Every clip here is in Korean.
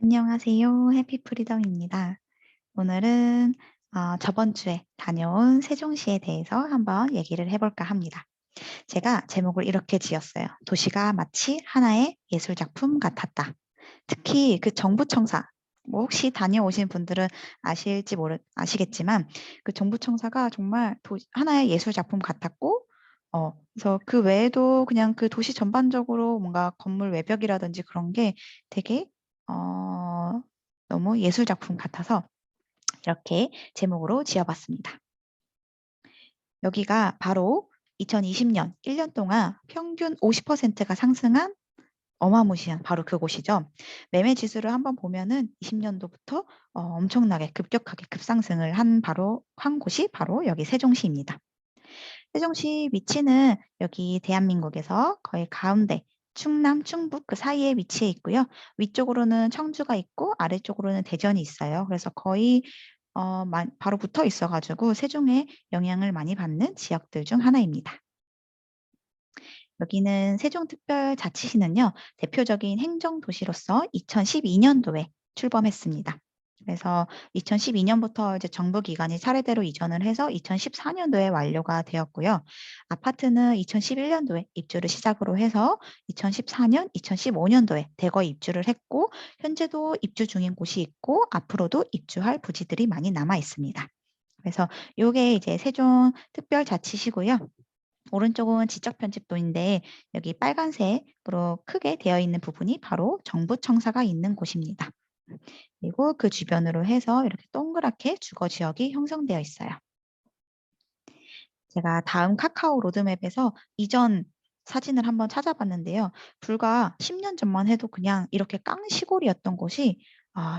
안녕하세요. 해피 프리덤입니다. 오늘은 저번 주에 다녀온 세종시에 대해서 한번 얘기를 해볼까 합니다. 제가 제목을 이렇게 지었어요. 도시가 마치 하나의 예술작품 같았다. 특히 그 정부청사, 뭐 혹시 다녀오신 분들은 아시겠지만 그 정부청사가 정말 하나의 예술작품 같았고, 그래서 그 외에도 그냥 그 도시 전반적으로 뭔가 건물 외벽이라든지 그런 게 되게 어, 너무 예술작품 같아서 이렇게 제목으로 지어봤습니다. 여기가 바로 2020년 1년 동안 평균 50%가 상승한 어마무시한 바로 그곳이죠. 매매 지수를 한번 보면은 20년도부터 엄청나게 급격하게 급상승을 한 곳이 바로 여기 세종시입니다. 세종시 위치는 여기 대한민국에서 거의 가운데 충남, 충북 그 사이에 위치해 있고요. 위쪽으로는 청주가 있고 아래쪽으로는 대전이 있어요. 그래서 거의 바로 붙어 있어가지고 세종에 영향을 많이 받는 지역들 중 하나입니다. 여기는 세종특별자치시는요, 대표적인 행정도시로서 2012년도에 출범했습니다. 그래서 2012년부터 이제 정부기관이 차례대로 이전을 해서 2014년도에 완료가 되었고요. 아파트는 2011년도에 입주를 시작으로 해서 2014년, 2015년도에 대거 입주를 했고, 현재도 입주 중인 곳이 있고, 앞으로도 입주할 부지들이 많이 남아 있습니다. 그래서 이게 이제 세종특별자치시고요. 오른쪽은 지적 편집도인데 여기 빨간색으로 크게 되어 있는 부분이 바로 정부청사가 있는 곳입니다. 그리고 그 주변으로 해서 이렇게 동그랗게 주거 지역이 형성되어 있어요. 제가 다음 카카오 로드맵에서 이전 사진을 한번 찾아봤는데요. 불과 10년 전만 해도 그냥 이렇게 깡 시골이었던 곳이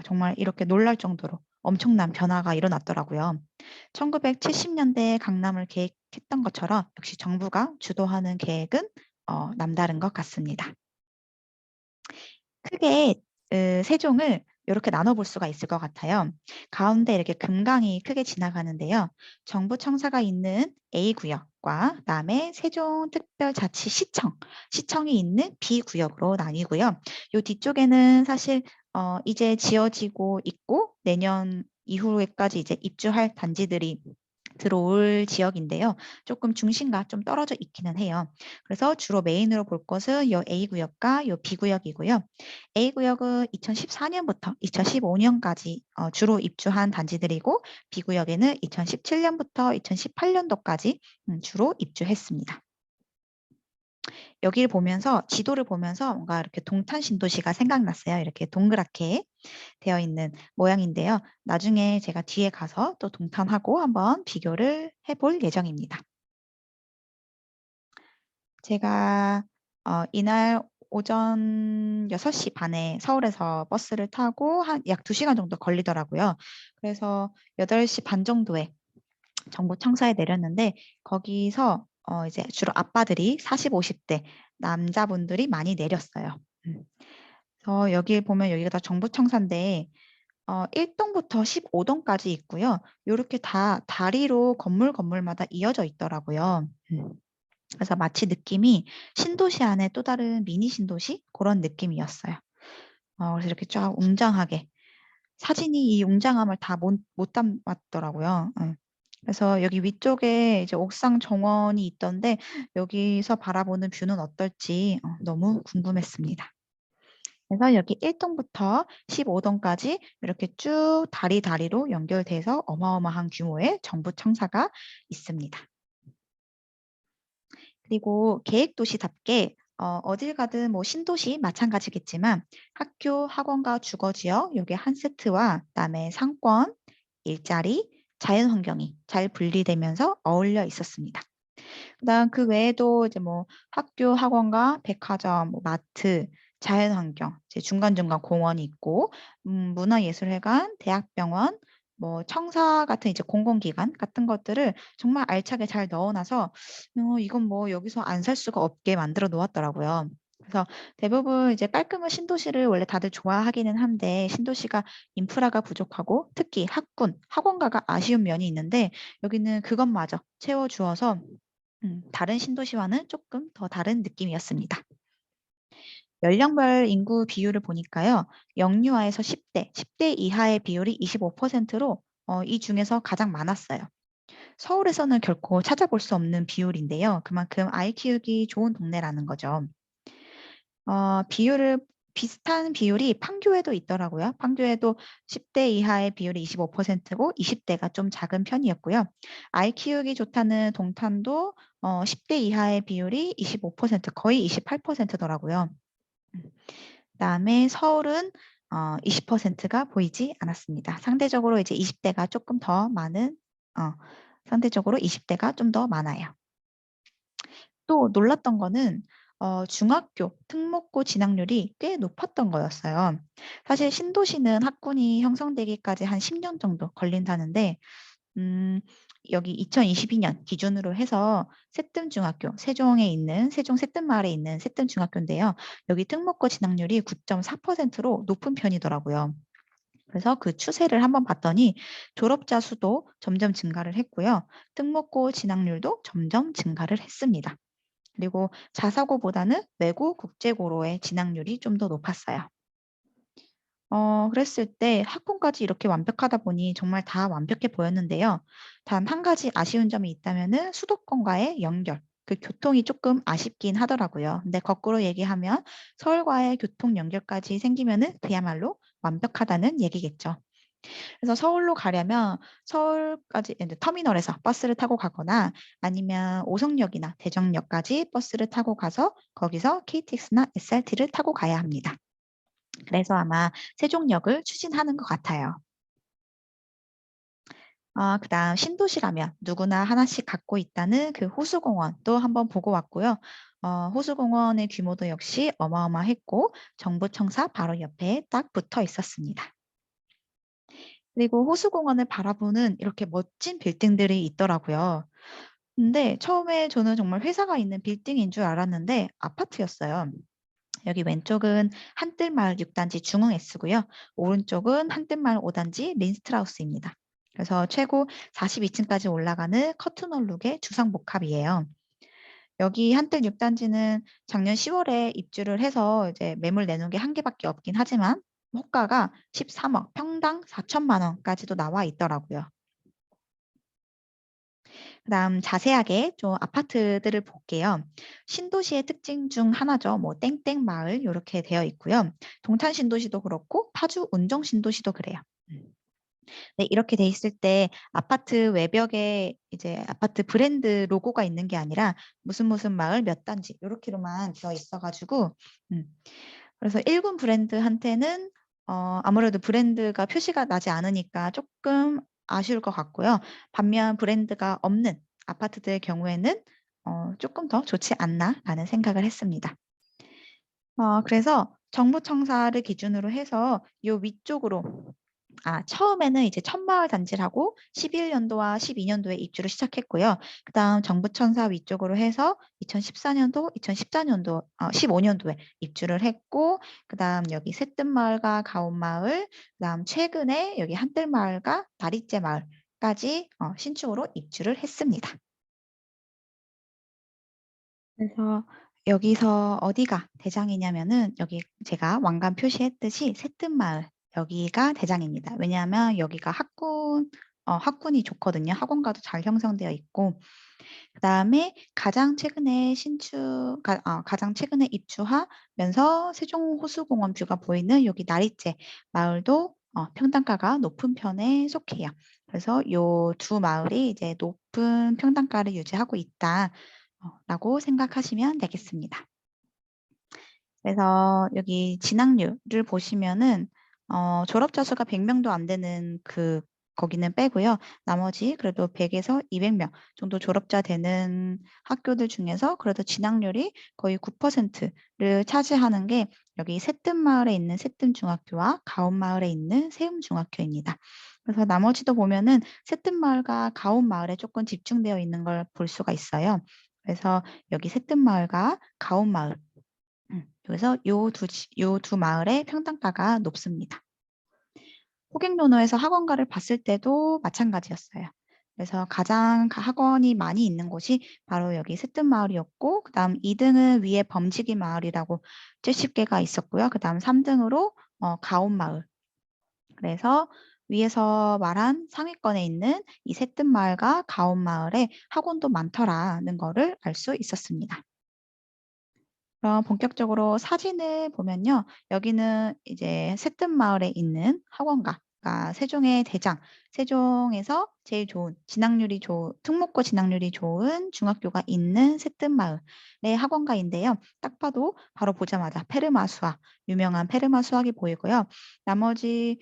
정말 이렇게 놀랄 정도로 엄청난 변화가 일어났더라고요. 1970년대 강남을 계획했던 것처럼 역시 정부가 주도하는 계획은 남다른 것 같습니다. 크게 세종을 이렇게 나눠볼 수가 있을 것 같아요. 가운데 이렇게 금강이 크게 지나가는데요. 정부 청사가 있는 A구역과 그다음에 세종특별자치시청, 시청이 있는 B구역으로 나뉘고요. 요 뒤쪽에는 사실 이제 지어지고 있고 내년 이후에까지 이제 입주할 단지들이 들어올 지역인데요. 조금 중심과 좀 떨어져 있기는 해요. 그래서 주로 메인으로 볼 것은 요 A구역과 요 B구역이고요. A구역은 2014년부터 2015년까지 주로 입주한 단지들이고 B구역에는 2017년부터 2018년도까지 주로 입주했습니다. 여기를 보면서 지도를 보면서 뭔가 이렇게 동탄 신도시가 생각났어요. 이렇게 동그랗게 되어 있는 모양인데요. 나중에 제가 뒤에 가서 또 동탄하고 한번 비교를 해볼 예정입니다. 제가 이날 오전 6시 반에 서울에서 버스를 타고 약 2시간 정도 걸리더라고요. 그래서 8시 반 정도에 정부 청사에 내렸는데 거기서 이제 주로 아빠들이 40, 50대 남자분들이 많이 내렸어요. 그래서 여기 보면 여기가 다 정부 청사인데 1동부터 15동까지 있고요. 이렇게 다 다리로 건물마다 이어져 있더라고요. 그래서 마치 느낌이 신도시 안에 또 다른 미니 신도시 그런 느낌이었어요. 그래서 이렇게 쫙 웅장하게 사진이 이 웅장함을 다 못 담았더라고요. 그래서 여기 위쪽에 이제 옥상 정원이 있던데 여기서 바라보는 뷰는 어떨지 너무 궁금했습니다. 그래서 여기 1동부터 15동까지 이렇게 쭉 다리로 연결돼서 어마어마한 규모의 정부 청사가 있습니다. 그리고 계획도시답게 어딜 가든 뭐 신도시 마찬가지겠지만 학교, 학원과 주거지역 요게 한 세트와 그다음에 상권, 일자리, 자연환경이 잘 분리되면서 어울려 있었습니다. 그다음 그 외에도 이제 뭐 학교, 학원과 백화점, 뭐 마트, 자연환경, 이제 중간중간 공원이 있고 문화예술회관, 대학병원, 뭐 청사 같은 이제 공공기관 같은 것들을 정말 알차게 잘 넣어놔서 이건 뭐 여기서 안 살 수가 없게 만들어 놓았더라고요. 그래서 대부분 이제 깔끔한 신도시를 원래 다들 좋아하기는 한데 신도시가 인프라가 부족하고 특히 학군, 학원가가 아쉬운 면이 있는데 여기는 그것마저 채워주어서 다른 신도시와는 조금 더 다른 느낌이었습니다. 연령별 인구 비율을 보니까요. 영유아에서 10대, 10대 이하의 비율이 25%로 이 중에서 가장 많았어요. 서울에서는 결코 찾아볼 수 없는 비율인데요. 그만큼 아이 키우기 좋은 동네라는 거죠. 비율을 비슷한 비율이 판교에도 있더라고요. 판교에도 10대 이하의 비율이 25%고 20대가 좀 작은 편이었고요. 아이 키우기 좋다는 동탄도 10대 이하의 비율이 25%, 거의 28%더라고요. 그다음에 서울은 20%가 보이지 않았습니다. 상대적으로 이제 20대가 조금 더 많은, 상대적으로 20대가 좀 더 많아요. 또 놀랐던 거는 중학교 특목고 진학률이 꽤 높았던 거였어요. 사실 신도시는 학군이 형성되기까지 한 10년 정도 걸린다는데 여기 2022년 기준으로 해서 새뜸중학교, 세종에 있는 세종 새뜸마을에 있는 새뜸중학교인데요. 여기 특목고 진학률이 9.4%로 높은 편이더라고요. 그래서 그 추세를 한번 봤더니 졸업자 수도 점점 증가를 했고요. 특목고 진학률도 점점 증가를 했습니다. 그리고 자사고보다는 외고 국제고로의 진학률이 좀 더 높았어요. 그랬을 때 학군까지 이렇게 완벽하다 보니 정말 다 완벽해 보였는데요. 단 한 가지 아쉬운 점이 있다면은 수도권과의 연결, 그 교통이 조금 아쉽긴 하더라고요. 근데 거꾸로 얘기하면 서울과의 교통 연결까지 생기면은 그야말로 완벽하다는 얘기겠죠. 그래서 서울로 가려면 서울까지 이제 터미널에서 버스를 타고 가거나 아니면 오송역이나 대정역까지 버스를 타고 가서 거기서 KTX나 SRT를 타고 가야 합니다. 그래서 아마 세종역을 추진하는 것 같아요. 그다음 신도시라면 누구나 하나씩 갖고 있다는 그 호수공원도 한번 보고 왔고요. 호수공원의 규모도 역시 어마어마했고 정부청사 바로 옆에 딱 붙어 있었습니다. 그리고 호수공원을 바라보는 이렇게 멋진 빌딩들이 있더라고요. 근데 처음에 저는 정말 회사가 있는 빌딩인 줄 알았는데 아파트였어요. 여기 왼쪽은 한뜰마을 6단지 중흥 S고요. 오른쪽은 한뜰마을 5단지 린스트라우스입니다. 그래서 최고 42층까지 올라가는 커튼홀룩의 주상복합이에요. 여기 한뜰 6단지는 작년 10월에 입주를 해서 이제 매물 내놓은 게 한 개밖에 없긴 하지만 호가가 13억, 평당 4천만 원까지도 나와 있더라고요. 그다음 자세하게 좀 아파트들을 볼게요. 신도시의 특징 중 하나죠. 뭐 땡땡 마을 이렇게 되어 있고요. 동탄 신도시도 그렇고 파주 운정 신도시도 그래요. 네, 이렇게 돼 있을 때 아파트 외벽에 이제 아파트 브랜드 로고가 있는 게 아니라 무슨 무슨 마을 몇 단지 이렇게로만 되어 있어가지고 그래서 1군 브랜드한테는 아무래도 브랜드가 표시가 나지 않으니까 조금 아쉬울 것 같고요. 반면 브랜드가 없는 아파트들의 경우에는 조금 더 좋지 않나라는 생각을 했습니다. 그래서 정부청사를 기준으로 해서 이 위쪽으로 처음에는 이제 천마을 단지라고 11년도와 12년도에 입주를 시작했고요. 그다음 정부천사 위쪽으로 해서 2014년도, 2014년도, 15년도에 입주를 했고, 그다음 여기 새뜸마을과 가온마을, 그다음 최근에 여기 한뜰마을과 다리째 마을까지 신축으로 입주를 했습니다. 그래서 여기서 어디가 대장이냐면은 여기 제가 왕관 표시했듯이 새뜸마을 여기가 대장입니다. 왜냐하면 여기가 학군이 좋거든요. 학원가도 잘 형성되어 있고 그다음에 가장 최근에 입주하면서 세종호수공원 뷰가 보이는 여기 나리째 마을도 평당가가 높은 편에 속해요. 그래서 요 두 마을이 이제 높은 평당가를 유지하고 있다. 라고 생각하시면 되겠습니다. 그래서 여기 진학률을 보시면은 졸업자 수가 100명도 안 되는 거기는 빼고요. 나머지 그래도 100에서 200명 정도 졸업자 되는 학교들 중에서 그래도 진학률이 거의 9%를 차지하는 게 여기 새뜸마을에 있는 새뜸중학교와 가온마을에 있는 세움중학교입니다. 그래서 나머지도 보면은 새뜸마을과 가온마을에 조금 집중되어 있는 걸 볼 수가 있어요. 그래서 여기 새뜸마을과 가온마을 그래서 요 두 마을의 평당가가 높습니다. 호갱노노에서 학원가를 봤을 때도 마찬가지였어요. 그래서 가장 학원이 많이 있는 곳이 바로 여기 새뜸마을이었고, 그 다음 2등은 위에 범지기 마을이라고 70개가 있었고요. 그 다음 3등으로 가온마을. 그래서 위에서 말한 상위권에 있는 이 새뜸마을과 가온마을에 학원도 많더라는 거를 알 수 있었습니다. 그럼 본격적으로 사진을 보면요. 여기는 이제 새뜸마을에 있는 학원가, 그러니까 세종의 대장, 세종에서 제일 좋은 특목고 진학률이 좋은 중학교가 있는 새뜸마을의 학원가인데요. 딱 봐도 바로 보자마자 페르마 수학, 유명한 페르마 수학이 보이고요. 나머지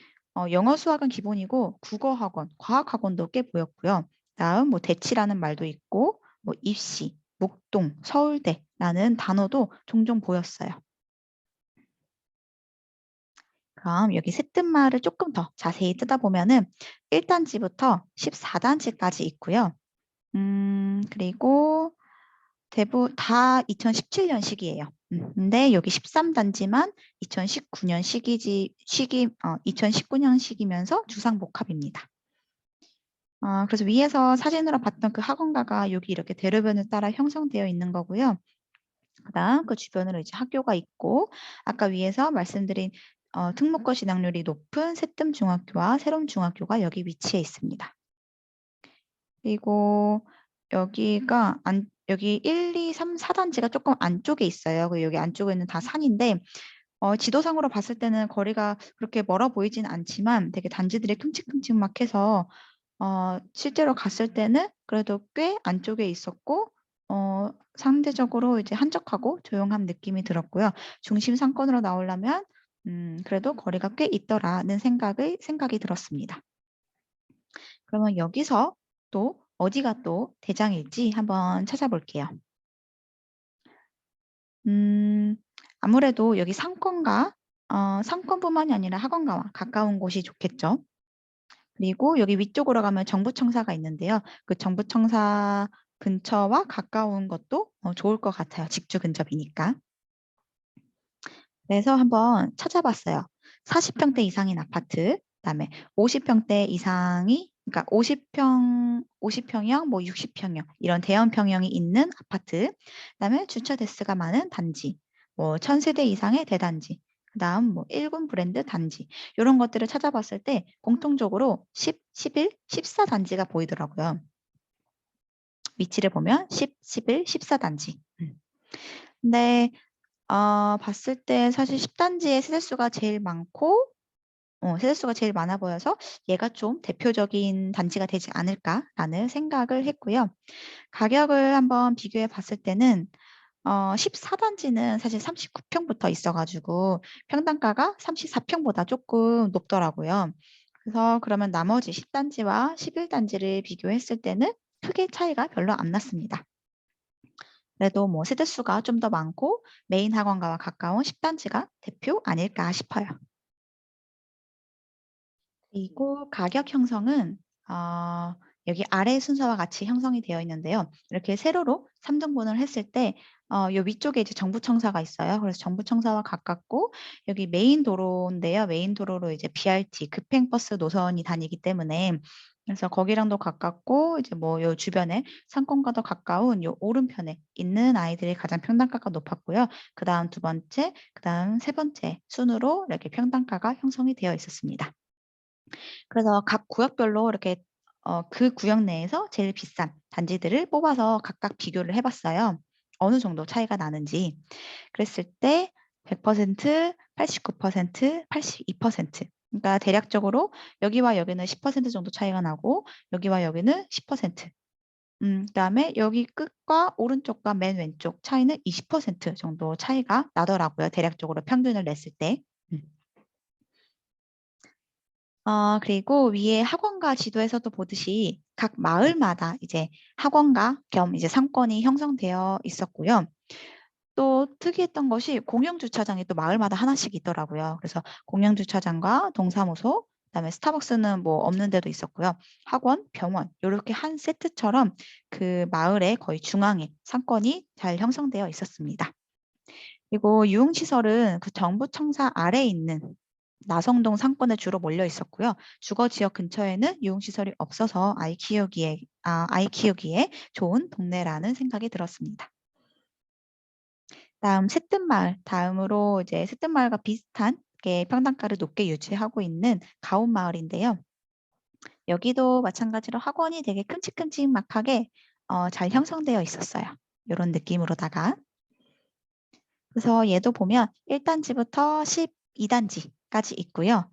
영어 수학은 기본이고 국어 학원, 과학 학원도 꽤 보였고요. 다음 뭐 대치라는 말도 있고 뭐 입시, 목동, 서울대라는 단어도 종종 보였어요. 그럼 여기 새뜸마을을 조금 더 자세히 뜯어보면은 1단지부터 14단지까지 있고요. 그리고 대부분 다 2017년식이에요. 근데 여기 13단지만 2019년식이면서 주상복합입니다. 그래서 위에서 사진으로 봤던 그 학원가가 여기 이렇게 대로변을 따라 형성되어 있는 거고요. 그다음 그 주변으로 이제 학교가 있고 아까 위에서 말씀드린 특목고 진학률이 높은 새뜸중학교와 새롬중학교가 여기 위치해 있습니다. 그리고 여기 1, 2, 3, 4단지가 조금 안쪽에 있어요. 여기 안쪽에는 다 산인데 지도상으로 봤을 때는 거리가 그렇게 멀어 보이진 않지만 되게 단지들이 큼직큼직막해서 실제로 갔을 때는 그래도 꽤 안쪽에 있었고 상대적으로 이제 한적하고 조용한 느낌이 들었고요. 중심 상권으로 나오려면 그래도 거리가 꽤 있더라는 생각이 들었습니다. 그러면 여기서 또 어디가 또 대장일지 한번 찾아볼게요. 아무래도 여기 상권뿐만이 아니라 학원가와 가까운 곳이 좋겠죠. 그리고 여기 위쪽으로 가면 정부청사가 있는데요. 그 정부청사 근처와 가까운 것도 좋을 것 같아요. 직주 근접이니까. 그래서 한번 찾아봤어요. 40평대 이상인 아파트, 그다음에 50평대 이상이, 그러니까 50평형, 뭐 60평형 이런 대형 평형이 있는 아파트, 그다음에 주차 대수가 많은 단지, 뭐 1000세대 이상의 대단지, 그다음 뭐 1군 브랜드 단지 이런 것들을 찾아봤을 때 공통적으로 10, 11, 14단지가 보이더라고요. 위치를 보면 10, 11, 14단지. 근데 봤을 때 사실 10단지의 세대수가 제일 많고 세대수가 제일 많아 보여서 얘가 좀 대표적인 단지가 되지 않을까라는 생각을 했고요. 가격을 한번 비교해 봤을 때는 14단지는 사실 39평부터 있어가지고 평당가가 34평보다 조금 높더라고요. 그래서 그러면 나머지 10단지와 11단지를 비교했을 때는 크게 차이가 별로 안 났습니다. 그래도 뭐 세대수가 좀 더 많고 메인 학원가와 가까운 10단지가 대표 아닐까 싶어요. 그리고 가격 형성은 여기 아래 순서와 같이 형성이 되어 있는데요. 이렇게 세로로 3등분을 했을 때 요 위쪽에 이제 정부청사가 있어요. 그래서 정부청사와 가깝고 여기 메인 도로인데요. 메인 도로로 이제 BRT 급행버스 노선이 다니기 때문에 그래서 거기랑도 가깝고 이제 뭐 요 주변에 상권과도 가까운 요 오른편에 있는 아이들이 가장 평당가가 높았고요. 그다음 두 번째, 그다음 세 번째 순으로 이렇게 평당가가 형성이 되어 있었습니다. 그래서 각 구역별로 이렇게 그 구역 내에서 제일 비싼 단지들을 뽑아서 각각 비교를 해봤어요. 어느 정도 차이가 나는지. 그랬을 때 100%, 89%, 82%. 그러니까 대략적으로 여기와 여기는 10% 정도 차이가 나고 여기와 여기는 10%. 그다음에 여기 끝과 오른쪽과 맨 왼쪽 차이는 20% 정도 차이가 나더라고요. 대략적으로 평균을 냈을 때. 음. 그리고 위에 학원가 지도에서도 보듯이 각 마을마다 이제 학원가 겸 이제 상권이 형성되어 있었고요. 또 특이했던 것이 공영 주차장이 또 마을마다 하나씩 있더라고요. 그래서 공영 주차장과 동사무소, 그다음에 스타벅스는 뭐 없는 데도 있었고요. 학원, 병원 이렇게 한 세트처럼 그 마을의 거의 중앙에 상권이 잘 형성되어 있었습니다. 그리고 유흥시설은 그 정부청사 아래에 있는 나성동 상권에 주로 몰려 있었고요. 주거 지역 근처에는 유흥시설이 없어서 아이 키우기에 좋은 동네라는 생각이 들었습니다. 다음 새뜸마을, 다음으로 이제 새뜸마을과 비슷한 게 평당가를 높게 유지하고 있는 가온마을인데요. 여기도 마찬가지로 학원이 되게 큼직큼직막하게 잘 형성되어 있었어요. 이런 느낌으로다가. 그래서 얘도 보면 1단지부터 12단지까지 있고요.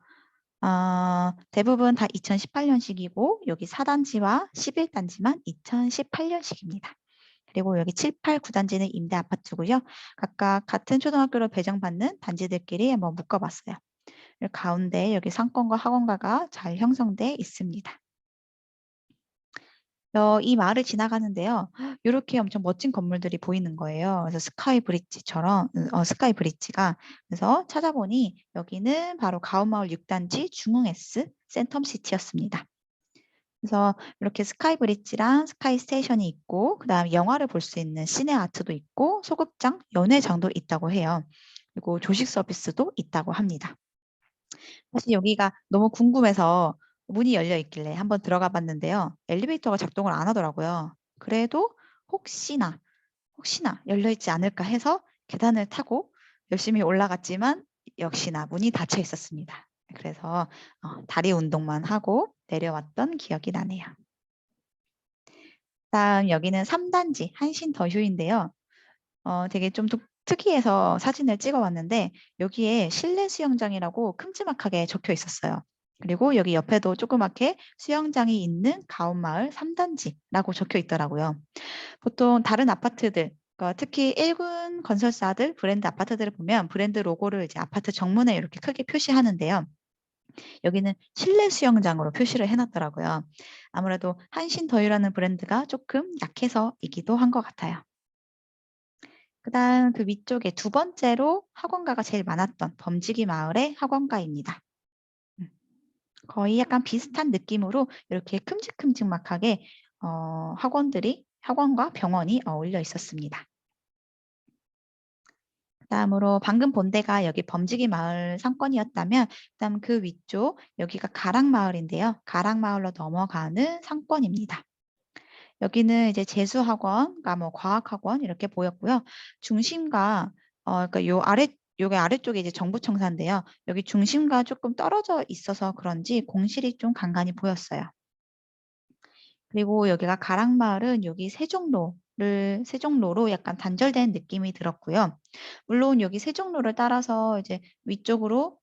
대부분 다 2018년식이고 여기 4단지와 11단지만 2018년식입니다. 그리고 여기 7, 8, 9단지는 임대 아파트고요. 각각 같은 초등학교로 배정받는 단지들끼리 한번 묶어봤어요. 가운데 여기 상권과 학원가가 잘 형성돼 있습니다. 이 마을을 지나가는데요. 이렇게 엄청 멋진 건물들이 보이는 거예요. 그래서 스카이 브릿지처럼, 스카이 브릿지가. 그래서 찾아보니 여기는 바로 가온마을 6단지 중흥S 센텀시티였습니다. 그래서 이렇게 스카이 브릿지랑 스카이 스테이션이 있고, 그 다음 영화를 볼 수 있는 시네 아트도 있고, 소극장, 연회장도 있다고 해요. 그리고 조식 서비스도 있다고 합니다. 사실 여기가 너무 궁금해서 문이 열려 있길래 한번 들어가 봤는데요. 엘리베이터가 작동을 안 하더라고요. 그래도 혹시나 열려 있지 않을까 해서 계단을 타고 열심히 올라갔지만 역시나 문이 닫혀 있었습니다. 그래서 다리 운동만 하고 내려왔던 기억이 나네요. 다음 여기는 3단지 한신더휴인데요. 되게 좀 특이해서 사진을 찍어봤는데 여기에 실내 수영장이라고 큼지막하게 적혀 있었어요. 그리고 여기 옆에도 조그맣게 수영장이 있는 가온마을 3단지라고 적혀 있더라고요. 보통 다른 아파트들, 그러니까 특히 1군 건설사들 브랜드 아파트들을 보면 브랜드 로고를 이제 아파트 정문에 이렇게 크게 표시하는데요. 여기는 실내 수영장으로 표시를 해놨더라고요. 아무래도 한신더유라는 브랜드가 조금 약해서이기도 한 것 같아요. 그다음 그 위쪽에 두 번째로 학원가가 제일 많았던 범지기 마을의 학원가입니다. 거의 약간 비슷한 느낌으로 이렇게 큼직큼직막하게 학원과 병원이 어울려 있었습니다. 그다음으로 방금 본 데가 여기 범지기 마을 상권이었다면 그다음 그 위쪽 여기가 가락마을인데요. 가락마을로 넘어가는 상권입니다. 여기는 이제 재수학원, 그러니까 뭐 과학학원 이렇게 보였고요. 중심과 그러니까 요게 아래쪽에 이제 정부청사인데요. 여기 중심과 조금 떨어져 있어서 그런지 공실이 좀 간간히 보였어요. 그리고 여기가 가락마을은 여기 세종로로 약간 단절된 느낌이 들었고요. 물론 여기 세종로를 따라서 이제 위쪽으로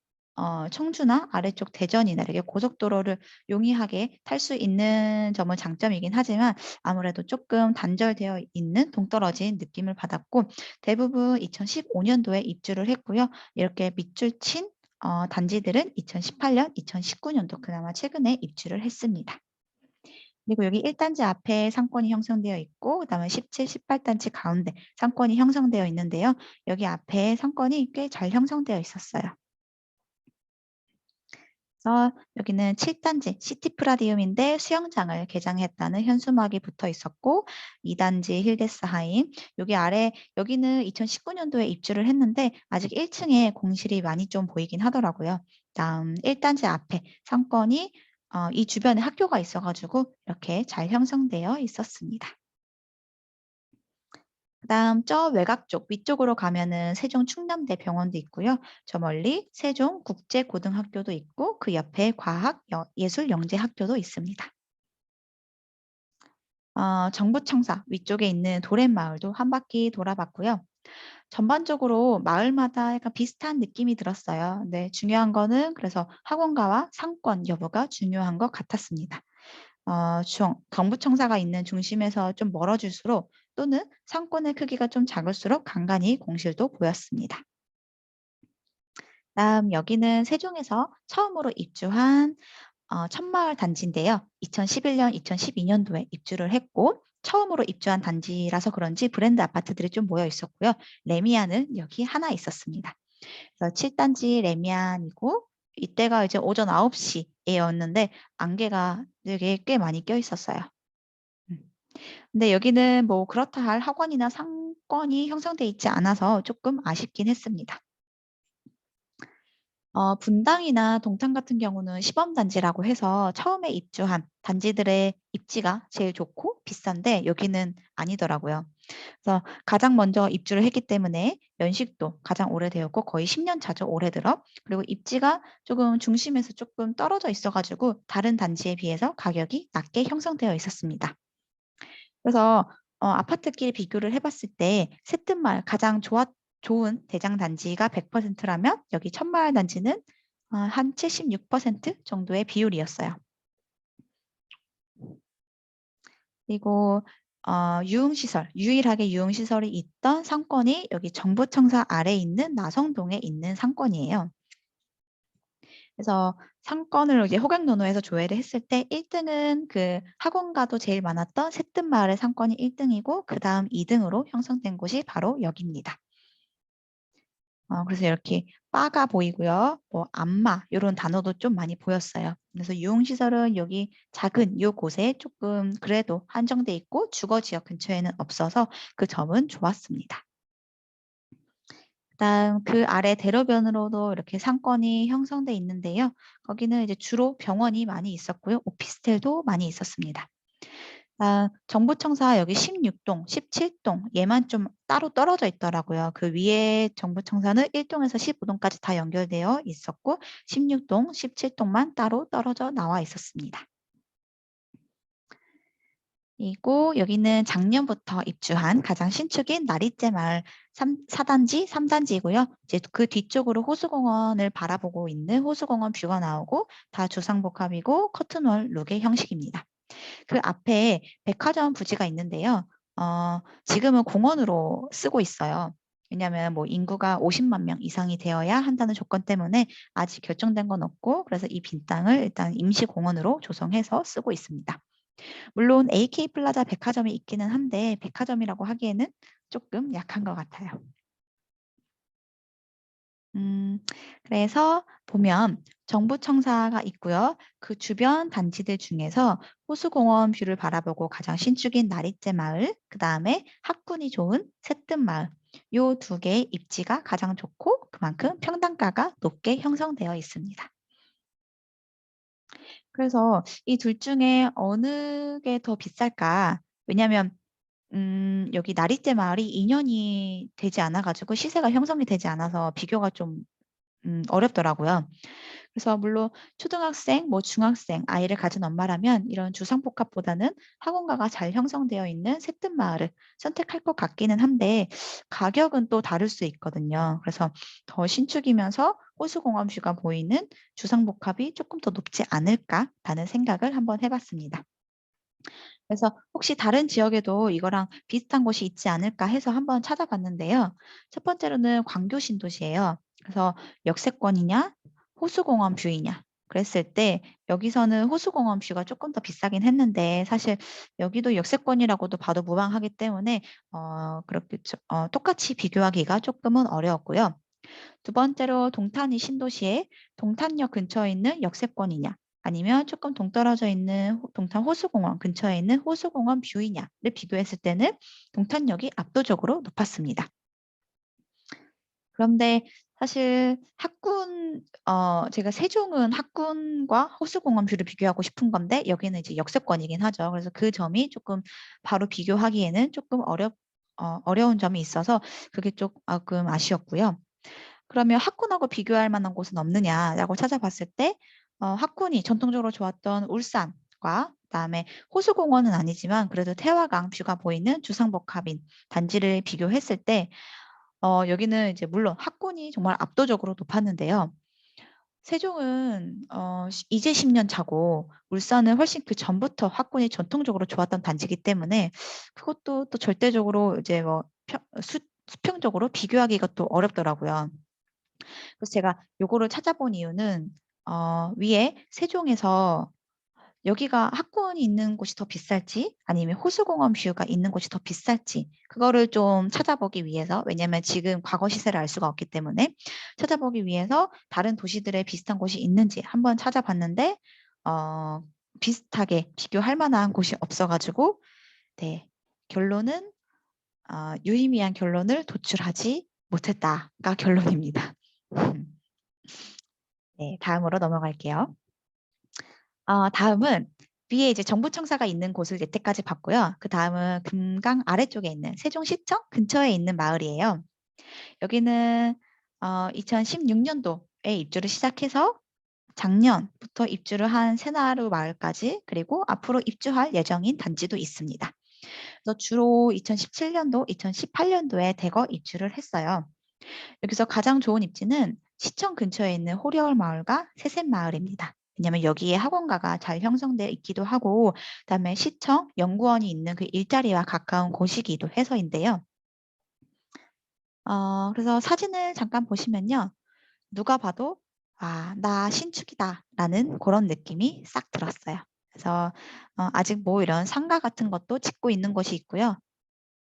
청주나 아래쪽 대전이나 이렇게 고속도로를 용이하게 탈 수 있는 점은 장점이긴 하지만 아무래도 조금 단절되어 있는 동떨어진 느낌을 받았고 대부분 2015년도에 입주를 했고요. 이렇게 밑줄 친 단지들은 2018년, 2019년도 그나마 최근에 입주를 했습니다. 그리고 여기 1단지 앞에 상권이 형성되어 있고 그다음에 17, 18단지 가운데 상권이 형성되어 있는데요. 여기 앞에 상권이 꽤 잘 형성되어 있었어요. 그래서 여기는 7단지 시티프라디움인데 수영장을 개장했다는 현수막이 붙어 있었고 2단지 힐데스하임 여기 아래 여기는 2019년도에 입주를 했는데 아직 1층에 공실이 많이 좀 보이긴 하더라고요. 다음 1단지 앞에 상권이 이 주변에 학교가 있어가지고 이렇게 잘 형성되어 있었습니다. 그다음 저 외곽 쪽 위쪽으로 가면은 세종 충남대 병원도 있고요. 저 멀리 세종 국제고등학교도 있고 그 옆에 예술영재학교도 있습니다. 정부청사 위쪽에 있는 도렛마을도 한 바퀴 돌아봤고요. 전반적으로 마을마다 약간 비슷한 느낌이 들었어요. 근데 중요한 거는 그래서 학원가와 상권 여부가 중요한 것 같았습니다. 정부청사가 있는 중심에서 좀 멀어질수록 또는 상권의 크기가 좀 작을수록 간간히 공실도 보였습니다. 다음 여기는 세종에서 처음으로 입주한 천마을 단지인데요. 2011년, 2012년도에 입주를 했고 처음으로 입주한 단지라서 그런지 브랜드 아파트들이 좀 모여 있었고요. 레미안은 여기 하나 있었습니다. 그래서 7단지 레미안이고 이때가 이제 오전 9시였는데 안개가 되게 꽤 많이 껴 있었어요. 근데 여기는 뭐 그렇다 할 학원이나 상권이 형성돼 있지 않아서 조금 아쉽긴 했습니다. 분당이나 동탄 같은 경우는 시범단지라고 해서 처음에 입주한 단지들의 입지가 제일 좋고 비싼데 여기는 아니더라고요. 그래서 가장 먼저 입주를 했기 때문에 연식도 가장 오래되었고 거의 10년 차죠, 올해 들어. 그리고 입지가 조금 중심에서 조금 떨어져 있어가지고 다른 단지에 비해서 가격이 낮게 형성되어 있었습니다. 그래서 아파트끼리 비교를 해봤을 때 새뜸마을 가장 좋은 대장 단지가 100%라면 여기 천마을 단지는 한 76% 정도의 비율이었어요. 그리고 유흥시설, 유일하게 유흥시설이 있던 상권이 여기 정부청사 아래에 있는 나성동에 있는 상권이에요. 그래서 상권을 이제 호강노노에서 조회를 했을 때 1등은 그 학원가도 제일 많았던 새뜸마을의 상권이 1등이고 그 다음 2등으로 형성된 곳이 바로 여기입니다. 그래서 이렇게 바가 보이고요. 뭐 안마 이런 단어도 좀 많이 보였어요. 그래서 유흥시설은 여기 작은 요 곳에 조금 그래도 한정돼 있고 주거지역 근처에는 없어서 그 점은 좋았습니다. 그다음 그 아래 대로변으로도 이렇게 상권이 형성돼 있는데요. 거기는 이제 주로 병원이 많이 있었고요. 오피스텔도 많이 있었습니다. 정부청사 여기 16동, 17동 얘만 좀 따로 떨어져 있더라고요. 그 위에 정부청사는 1동에서 15동까지 다 연결되어 있었고 16동, 17동만 따로 떨어져 나와 있었습니다. 그리고 여기는 작년부터 입주한 가장 신축인 나리째 마을 4단지, 3단지이고요. 이제 그 뒤쪽으로 호수공원을 바라보고 있는 호수공원 뷰가 나오고 다 주상복합이고 커튼월 룩의 형식입니다. 그 앞에 백화점 부지가 있는데요. 지금은 공원으로 쓰고 있어요. 왜냐하면 뭐 인구가 50만 명 이상이 되어야 한다는 조건 때문에 아직 결정된 건 없고 그래서 이 빈 땅을 일단 임시공원으로 조성해서 쓰고 있습니다. 물론 AK 플라자 백화점이 있기는 한데 백화점이라고 하기에는 조금 약한 것 같아요. 그래서 보면 정부청사가 있고요. 그 주변 단지들 중에서 호수공원 뷰를 바라보고 가장 신축인 나리째 마을, 그 다음에 학군이 좋은 새뜸마을 요 두 개의 입지가 가장 좋고 그만큼 평당가가 높게 형성되어 있습니다. 그래서 이 둘 중에 어느 게 더 비쌀까? 왜냐하면 여기 나리째 마을이 2년이 되지 않아가지고 시세가 형성이 되지 않아서 비교가 좀 어렵더라고요. 그래서 물론 초등학생, 뭐 중학생 아이를 가진 엄마라면 이런 주상복합보다는 학원가가 잘 형성되어 있는 새뜸마을을 선택할 것 같기는 한데 가격은 또 다를 수 있거든요. 그래서 더 신축이면서 호수공원 뷰가 보이는 주상복합이 조금 더 높지 않을까라는 생각을 한번 해봤습니다. 그래서 혹시 다른 지역에도 이거랑 비슷한 곳이 있지 않을까 해서 한번 찾아봤는데요. 첫 번째로는 광교 신도시예요. 그래서 역세권이냐, 호수공원 뷰이냐. 그랬을 때 여기서는 호수공원 뷰가 조금 더 비싸긴 했는데 사실 여기도 역세권이라고도 봐도 무방하기 때문에 그렇게 똑같이 비교하기가 조금은 어려웠고요. 두 번째로 동탄이 신도시에 동탄역 근처에 있는 역세권이냐 아니면 조금 동떨어져 있는 동탄 호수공원 근처에 있는 호수공원 뷰이냐를 비교했을 때는 동탄역이 압도적으로 높았습니다. 그런데 사실 제가 세종은 학군과 호수공원 뷰를 비교하고 싶은 건데 여기는 이제 역세권이긴 하죠. 그래서 그 점이 조금 바로 비교하기에는 조금 어려운 점이 있어서 그게 조금 아쉬웠고요. 그러면 학군하고 비교할 만한 곳은 없느냐라고 찾아봤을 때 학군이 전통적으로 좋았던 울산과 그다음에 호수공원은 아니지만 그래도 태화강 뷰가 보이는 주상복합인 단지를 비교했을 때 여기는 이제 물론 학군이 정말 압도적으로 높았는데요. 세종은 이제 10년 차고 울산은 훨씬 그 전부터 학군이 전통적으로 좋았던 단지이기 때문에 그것도 또 절대적으로 이제 뭐 수평적으로 비교하기가 또 어렵더라고요. 그래서 제가 요거를 찾아본 이유는 위에 세종에서 여기가 학군이 있는 곳이 더 비쌀지 아니면 호수공원 뷰가 있는 곳이 더 비쌀지 그거를 좀 찾아보기 위해서 왜냐하면 지금 과거 시세를 알 수가 없기 때문에 찾아보기 위해서 다른 도시들에 비슷한 곳이 있는지 한번 찾아봤는데 비슷하게 비교할 만한 곳이 없어가지고 네 결론은 유의미한 결론을 도출하지 못했다가 결론입니다. 네, 다음으로 넘어갈게요. 다음은 위에 이제 정부청사가 있는 곳을 여태까지 봤고요. 그 다음은 금강 아래쪽에 있는 세종시청 근처에 있는 마을이에요. 여기는 2016년도에 입주를 시작해서 작년부터 입주를 한 새나루 마을까지 그리고 앞으로 입주할 예정인 단지도 있습니다. 그래서 주로 2017년도, 2018년도에 대거 입주를 했어요. 여기서 가장 좋은 입지는 시청 근처에 있는 호리월 마을과 새샘 마을입니다. 왜냐하면 여기에 학원가가 잘 형성되어 있기도 하고 그다음에 시청, 연구원이 있는 그 일자리와 가까운 곳이기도 해서인데요. 그래서 사진을 잠깐 보시면요. 누가 봐도 나 신축이다 라는 그런 느낌이 싹 들었어요. 그래서 아직 뭐 이런 상가 같은 것도 짓고 있는 곳이 있고요.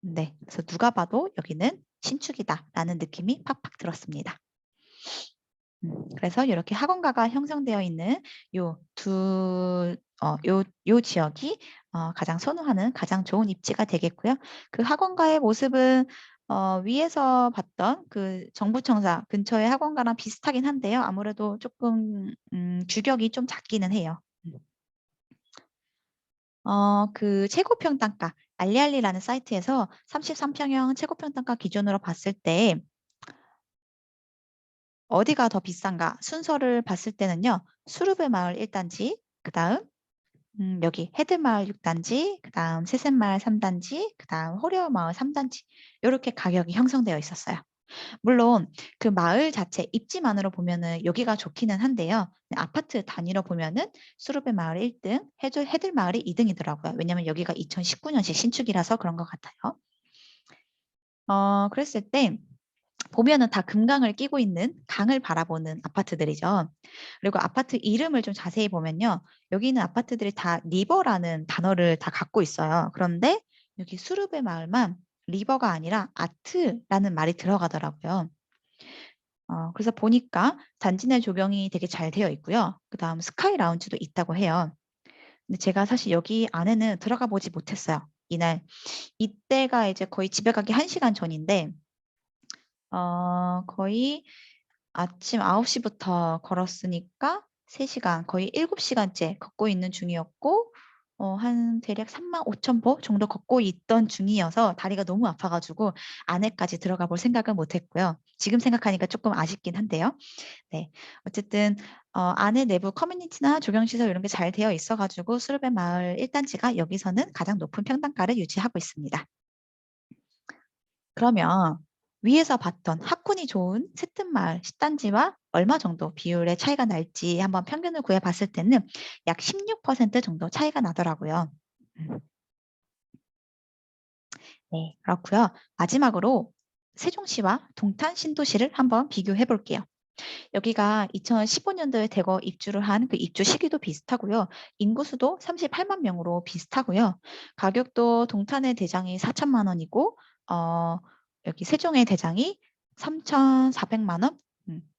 네, 그래서 누가 봐도 여기는 신축이다 라는 느낌이 팍팍 들었습니다. 그래서 이렇게 학원가가 형성되어 있는 요 지역이 가장 선호하는 가장 좋은 입지가 되겠고요. 그 학원가의 모습은 위에서 봤던 그 정부청사 근처의 학원가랑 비슷하긴 한데요. 아무래도 조금 규격이 좀 작기는 해요. 그 최고평당가 알리알리라는 사이트에서 33평형 최고평당가 기준으로 봤을 때 어디가 더 비싼가 순서를 봤을 때는요. 수르베 마을 1단지, 그 다음 여기 헤드마을 6단지, 그 다음 새샘마을 3단지, 그 다음 호려울 마을 3단지 이렇게 가격이 형성되어 있었어요. 물론 그 마을 자체 입지만으로 보면은 여기가 좋기는 한데요. 아파트 단위로 보면은 수르베 마을 1등, 헤들 마을이 2등이더라고요. 왜냐면 여기가 2019년식 신축이라서 그런 것 같아요. 그랬을 때 보면은 다 금강을 끼고 있는 강을 바라보는 아파트들이죠. 그리고 아파트 이름을 좀 자세히 보면요. 여기 있는 아파트들이 다 리버라는 단어를 다 갖고 있어요. 그런데 여기 수르베 마을만 리버가 아니라 아트라는 말이 들어가더라고요. 그래서 보니까 단지 내 조경이 되게 잘 되어 있고요. 그 다음 스카이 라운지도 있다고 해요. 근데 제가 사실 여기 안에는 들어가 보지 못했어요. 이날. 이때가 이제 거의 집에 가기 1시간 전인데 거의 아침 9시부터 걸었으니까 3시간, 거의 7시간째 걷고 있는 중이었고 한 대략 35,000보 정도 걷고 있던 중이어서 다리가 너무 아파가지고 안에까지 들어가 볼 생각은 못했고요. 지금 생각하니까 조금 아쉽긴 한데요. 네, 어쨌든 안에 내부 커뮤니티나 조경시설 이런 게 잘 되어 있어가지고 수르베 마을 1단지가 여기서는 가장 높은 평당가를 유지하고 있습니다. 그러면 위에서 봤던 학군이 좋은 새뜸마을 10단지와 얼마 정도 비율의 차이가 날지 한번 평균을 구해봤을 때는 약 16% 정도 차이가 나더라고요. 네, 그렇고요. 마지막으로 세종시와 동탄 신도시를 한번 비교해 볼게요. 여기가 2015년도에 대거 입주를 한 그 입주 시기도 비슷하고요. 인구수도 38만 명으로 비슷하고요. 가격도 동탄의 대장이 4천만 원이고 여기 세종의 대장이 3,400만 원.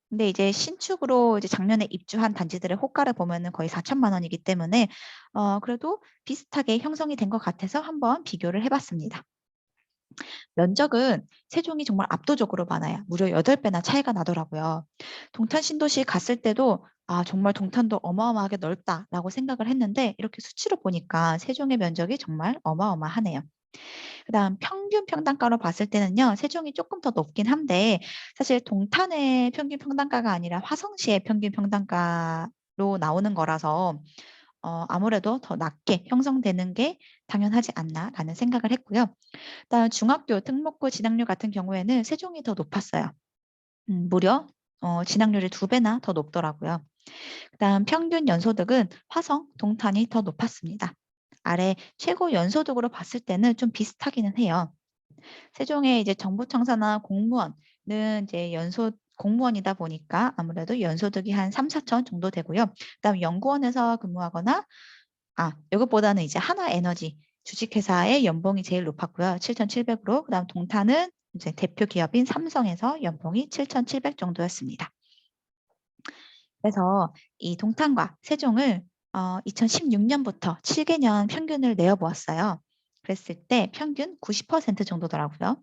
근데 이제 신축으로 이제 작년에 입주한 단지들의 호가를 보면은 거의 4천만 원이기 때문에 그래도 비슷하게 형성이 된 것 같아서 한번 비교를 해봤습니다. 면적은 세종이 정말 압도적으로 많아요. 무려 8배나 차이가 나더라고요. 동탄 신도시 갔을 때도 정말 동탄도 어마어마하게 넓다라고 생각을 했는데 이렇게 수치로 보니까 세종의 면적이 정말 어마어마하네요. 그다음 평균 평당가로 봤을 때는요. 세종이 조금 더 높긴 한데 사실 동탄의 평균 평당가가 아니라 화성시의 평균 평당가로 나오는 거라서 아무래도 더 낮게 형성되는 게 당연하지 않나라는 생각을 했고요. 그다음 중학교 등록금 진학률 같은 경우에는 세종이 더 높았어요. 무려 진학률이 2배나 더 높더라고요. 그다음 평균 연소득은 화성, 동탄이 더 높았습니다. 아래 최고 연소득으로 봤을 때는 좀 비슷하기는 해요. 세종의 이제 정부청사나 공무원은 이제 공무원이다 보니까 아무래도 연소득이 한 3, 4천 정도 되고요. 그다음 연구원에서 근무하거나 이것보다는 이제 하나에너지 주식회사의 연봉이 제일 높았고요. 7,700으로. 그다음 동탄은 이제 대표 기업인 삼성에서 연봉이 7,700 정도였습니다. 그래서 이 동탄과 세종을 2016년부터 7개년 평균을 내어보았어요. 그랬을 때 평균 90% 정도더라고요.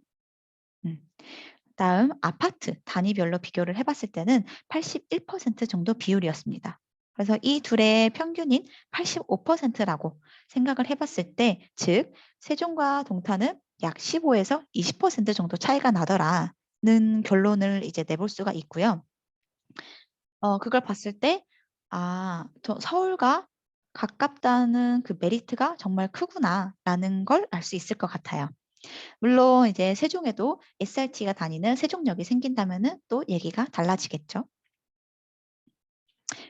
다음 아파트 단위별로 비교를 해봤을 때는 81% 정도 비율이었습니다. 그래서 이 둘의 평균인 85%라고 생각을 해봤을 때, 즉 세종과 동탄은 약 15에서 20% 정도 차이가 나더라는 결론을 이제 내볼 수가 있고요. 그걸 봤을 때, 서울과 가깝다는 그 메리트가 정말 크구나라는 걸 알 수 있을 것 같아요. 물론 이제 세종에도 SRT가 다니는 세종역이 생긴다면은 또 얘기가 달라지겠죠.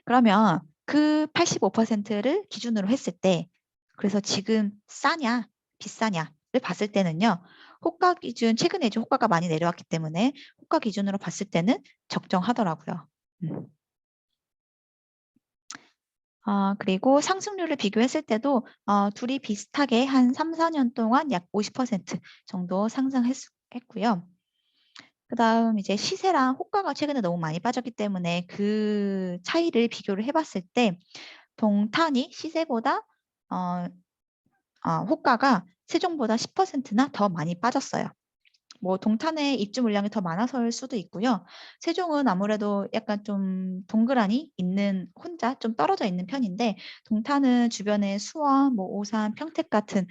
그러면 그 85%를 기준으로 했을 때, 그래서 지금 싸냐, 비싸냐를 봤을 때는요, 호가 기준, 최근에 좀 호가가 많이 내려왔기 때문에 호가 기준으로 봤을 때는 적정하더라고요. 그리고 상승률을 비교했을 때도 둘이 비슷하게 한 3, 4년 동안 약 50% 정도 상승했고요. 그 다음 이제 시세랑 호가가 최근에 너무 많이 빠졌기 때문에 그 차이를 비교를 해봤을 때 동탄이 시세보다 호가가 세종보다 10%나 더 많이 빠졌어요. 뭐 동탄의 입주 물량이 더 많아서일 수도 있고요. 세종은 아무래도 약간 좀 동그라니 있는 혼자 좀 떨어져 있는 편인데 동탄은 주변에 수원, 뭐 오산, 평택 같은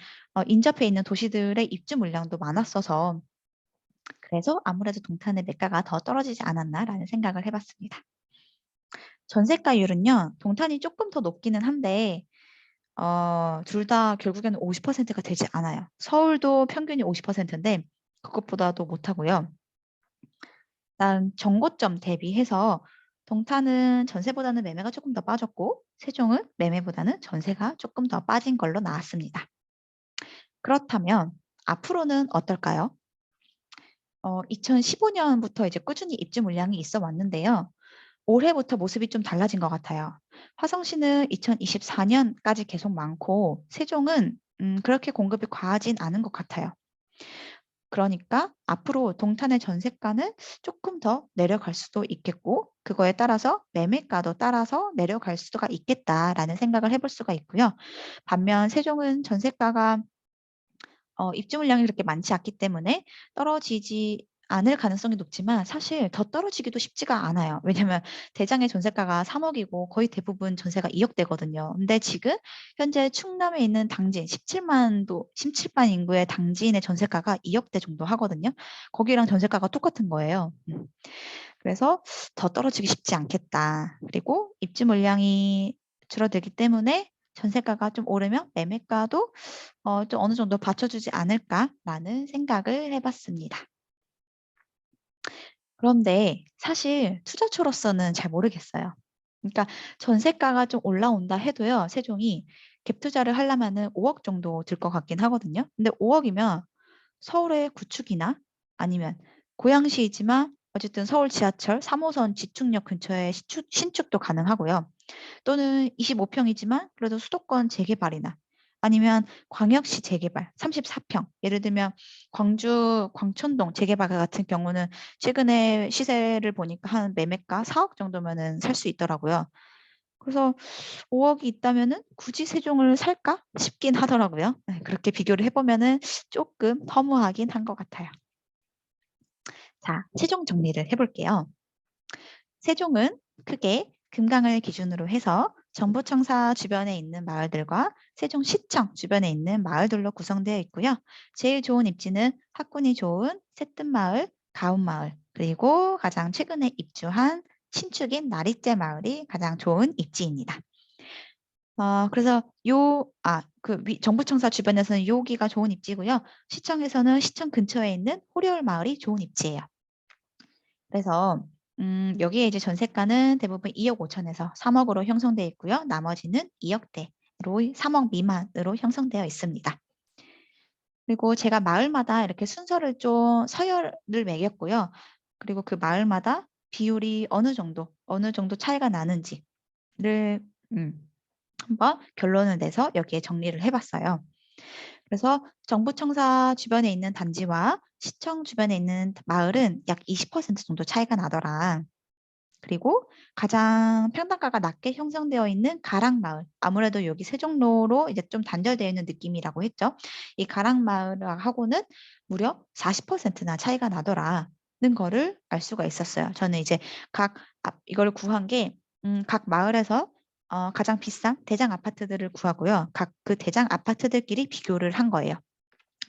인접해 있는 도시들의 입주 물량도 많았어서 그래서 아무래도 동탄의 매가가 더 떨어지지 않았나라는 생각을 해봤습니다. 전세가율은요, 동탄이 조금 더 높기는 한데 둘 다 결국에는 50%가 되지 않아요. 서울도 평균이 50%인데 그것보다도 못하고요. 일단 정고점 대비해서 동탄은 전세보다는 매매가 조금 더 빠졌고 세종은 매매보다는 전세가 조금 더 빠진 걸로 나왔습니다. 그렇다면 앞으로는 어떨까요? 2015년부터 이제 꾸준히 입주 물량이 있어 왔는데요. 올해부터 모습이 좀 달라진 것 같아요. 화성시는 2024년까지 계속 많고 세종은 그렇게 공급이 과하진 않은 것 같아요. 그러니까 앞으로 동탄의 전세가는 조금 더 내려갈 수도 있겠고 그거에 따라서 매매가도 따라서 내려갈 수가 있겠다라는 생각을 해볼 수가 있고요. 반면 세종은 전세가가 입주 물량이 그렇게 많지 않기 때문에 떨어지지 않을 가능성이 높지만 사실 더 떨어지기도 쉽지가 않아요. 왜냐면 대장의 전세가가 3억이고 거의 대부분 전세가 2억대거든요. 근데 지금 현재 충남에 있는 당진 17만 인구의 당진의 전세가가 2억대 정도 하거든요. 거기랑 전세가가 똑같은 거예요. 그래서 더 떨어지기 쉽지 않겠다. 그리고 입주 물량이 줄어들기 때문에 전세가가 좀 오르면 매매가도 좀 어느 정도 받쳐주지 않을까라는 생각을 해봤습니다. 그런데 사실 투자처로서는 잘 모르겠어요. 그러니까 전세가가 좀 올라온다 해도요, 세종이 갭 투자를 하려면은 5억 정도 들 것 같긴 하거든요. 근데 5억이면 서울의 구축이나 아니면 고양시이지만 어쨌든 서울 지하철 3호선 지축역 근처에 신축도 가능하고요. 또는 25평이지만 그래도 수도권 재개발이나 아니면 광역시 재개발 34평 예를 들면 광주 광천동 재개발 같은 경우는 최근에 시세를 보니까 한 매매가 4억 정도면은 살 수 있더라고요. 그래서 5억이 있다면은 굳이 세종을 살까 싶긴 하더라고요. 네, 그렇게 비교를 해보면은 조금 허무하긴 한 것 같아요. 자, 최종 정리를 해볼게요. 세종은 크게 금강을 기준으로 해서 정부청사 주변에 있는 마을들과 세종시청 주변에 있는 마을들로 구성되어 있고요. 제일 좋은 입지는 학군이 좋은 새뜸마을, 가운마을, 그리고 가장 최근에 입주한 신축인 나리째 마을이 가장 좋은 입지입니다. 그래서 정부청사 주변에서는 여기가 좋은 입지고요. 시청에서는 시청 근처에 있는 호려울 마을이 좋은 입지예요. 그래서 여기에 이제 전세가는 대부분 2억 5천에서 3억으로 형성되어 있고요. 나머지는 2억대로 3억 미만으로 형성되어 있습니다. 그리고 제가 마을마다 이렇게 순서를 좀 서열을 매겼고요. 그리고 그 마을마다 비율이 어느 정도 차이가 나는지를 한번 결론을 내서 여기에 정리를 해봤어요. 그래서 정부청사 주변에 있는 단지와 시청 주변에 있는 마을은 약 20% 정도 차이가 나더라. 그리고 가장 평당가가 낮게 형성되어 있는 가락마을. 아무래도 여기 세종로로 이제 좀 단절되어 있는 느낌이라고 했죠. 이 가락마을하고는 무려 40%나 차이가 나더라. 거를 알 수가 있었어요. 저는 이제 이걸 구한 게 각 마을에서 가장 비싼 대장 아파트들을 구하고요. 각 그 대장 아파트들끼리 비교를 한 거예요.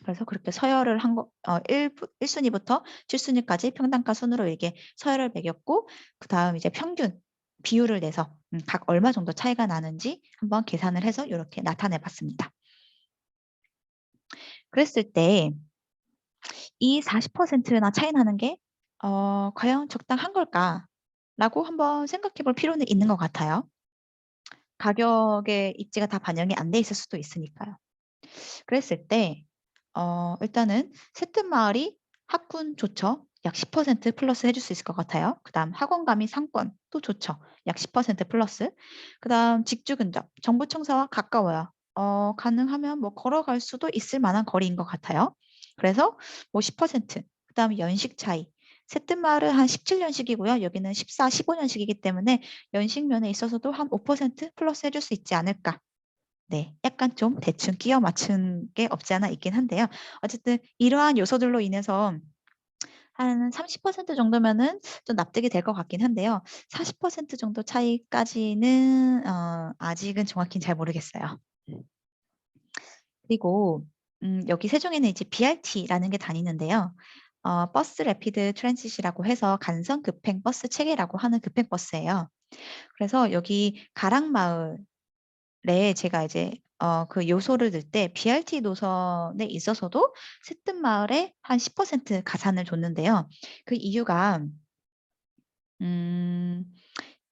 그래서 그렇게 서열을 한 거, 1순위부터 7순위까지 평단가 순으로 이렇게 서열을 매겼고, 그 다음 이제 평균 비율을 내서 각 얼마 정도 차이가 나는지 한번 계산을 해서 이렇게 나타내 봤습니다. 그랬을 때 이 40%나 차이 나는 게 과연 적당한 걸까라고 한번 생각해 볼 필요는 있는 것 같아요. 가격의 입지가 다 반영이 안 돼 있을 수도 있으니까요. 그랬을 때 일단은 새뜸마을이 학군 좋죠. 약 10% 플러스 해줄 수 있을 것 같아요. 그다음 학원감이 상권도 좋죠. 약 10% 플러스. 그다음 직주 근접, 정부청사와 가까워요. 가능하면 뭐 걸어갈 수도 있을 만한 거리인 것 같아요. 그래서 뭐 10%, 그다음 연식 차이. 새뜸마을은 한 17년식이고요. 여기는 14, 15년식이기 때문에 연식 면에 있어서도 한 5% 플러스 해줄 수 있지 않을까. 네, 약간 좀 대충 끼워 맞춘 게 없지 않아 있긴 한데요. 어쨌든 이러한 요소들로 인해서 한 30% 정도면은 좀 납득이 될 것 같긴 한데요. 40% 정도 차이까지는 아직은 정확히는 잘 모르겠어요. 그리고 여기 세종에는 이제 BRT라는 게 다니는데요. 버스 래피드 트랜짓이라고 해서 간선 급행 버스 체계라고 하는 급행 버스예요. 그래서 여기 가락마을에 제가 이제 그 요소를 넣을 때 BRT 노선에 있어서도 새뜸마을에 한 10% 가산을 줬는데요. 그 이유가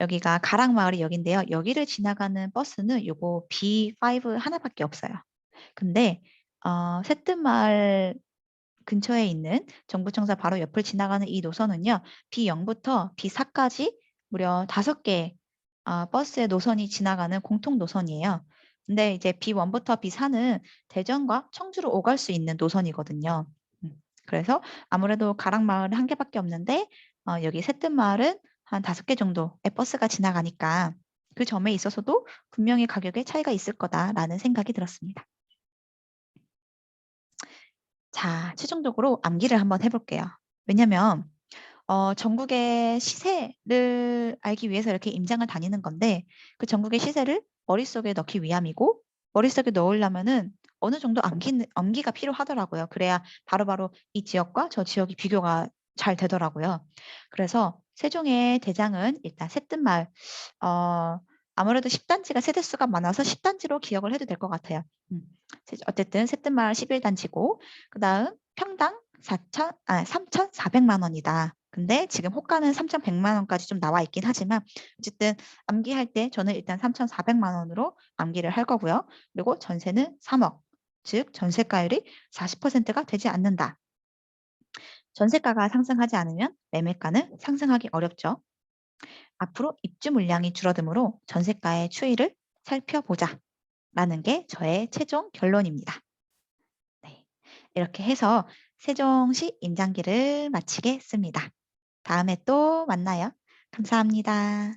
여기가 가락마을이 여긴데요. 여기를 지나가는 버스는 요거 B5 하나밖에 없어요. 근데 새뜸마을 근처에 있는 정부청사 바로 옆을 지나가는 이 노선은요. B0부터 B4까지 무려 5개 버스의 노선이 지나가는 공통 노선이에요. 근데 이제 B1부터 B4는 대전과 청주로 오갈 수 있는 노선이거든요. 그래서 아무래도 가락마을은 한 개밖에 없는데 여기 새뜸마을은 한 5개 정도의 버스가 지나가니까 그 점에 있어서도 분명히 가격에 차이가 있을 거다라는 생각이 들었습니다. 자, 최종적으로 암기를 한번 해볼게요. 왜냐면 전국의 시세를 알기 위해서 이렇게 임장을 다니는 건데 그 전국의 시세를 머릿속에 넣기 위함이고 머릿속에 넣으려면은 어느 정도 암기가 필요하더라고요. 그래야 바로바로 이 지역과 저 지역이 비교가 잘 되더라고요. 그래서 세종의 대장은 일단 새뜸마을 아무래도 10단지가 세대수가 많아서 10단지로 기억을 해도 될 것 같아요. 어쨌든 새뜸마을 11단지고 그다음 평당 3,400만 원이다. 근데 지금 호가는 3,100만 원까지 좀 나와 있긴 하지만 어쨌든 암기할 때 저는 일단 3,400만 원으로 암기를 할 거고요. 그리고 전세는 3억, 즉 전세가율이 40%가 되지 않는다. 전세가가 상승하지 않으면 매매가는 상승하기 어렵죠. 앞으로 입주 물량이 줄어드므로 전세가의 추이를 살펴보자. 라는 게 저의 최종 결론입니다. 네, 이렇게 해서 세종시 임장기를 마치겠습니다. 다음에 또 만나요. 감사합니다.